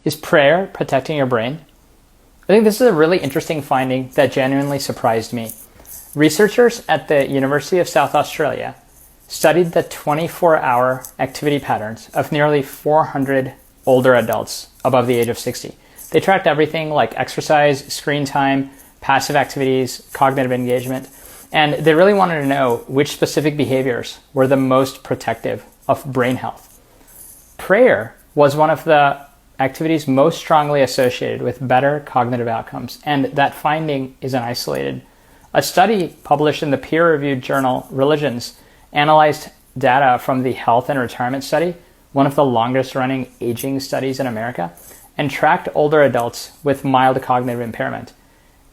Is prayer protecting your brain? I think this is a really interesting finding that genuinely surprised me. Researchers at the University of South Australia studied the 24-hour activity patterns of nearly 400 older adults above the age of 60. They tracked everything like exercise, screen time, passive activities, cognitive engagement, and they really wanted to know which specific behaviors were the most protective of brain health. Prayer was one of the activities most strongly associated with better cognitive outcomes, and that finding isn't isolated. A study published in the peer-reviewed journal Religions analyzed data from the Health and Retirement Study, one of the longest-running aging studies in America, and tracked older adults with mild cognitive impairment.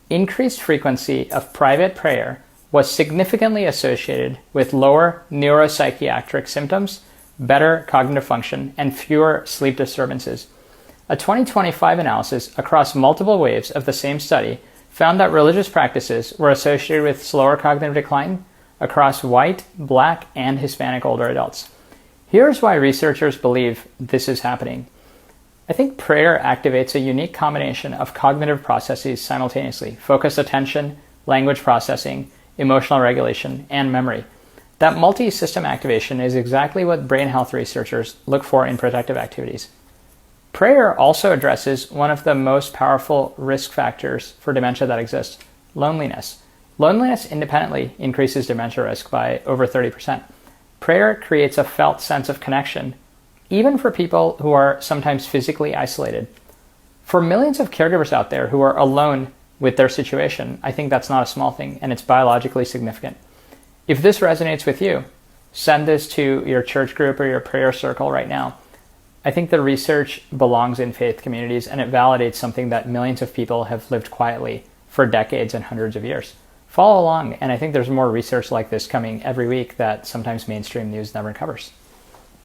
Increased frequency of private prayer was significantly associated with lower neuropsychiatric symptoms, better cognitive function, and fewer sleep disturbances. A 2025 analysis across multiple waves of the same study found that religious practices were associated with slower cognitive decline across white, black, and Hispanic older adults. Here's why researchers believe this is happening. I think prayer activates a unique combination of cognitive processes simultaneously: focused attention, language processing, emotional regulation, and memory. That multi-system activation is exactly what brain health researchers look for in protective activities. Prayer also addresses one of the most powerful risk factors for dementia that exists: loneliness. Loneliness independently increases dementia risk by over 30%. Prayer creates a felt sense of connection, even for people who are sometimes physically isolated. For millions of caregivers out there who are alone with their situation, I think that's not a small thing, and it's biologically significant. If this resonates with you, send this to your church group or your prayer circle right now. I think the research belongs in faith communities, and it validates something that millions of people have lived quietly for decades and hundreds of years. Follow along, and I think there's more research like this coming every week that sometimes mainstream news never covers.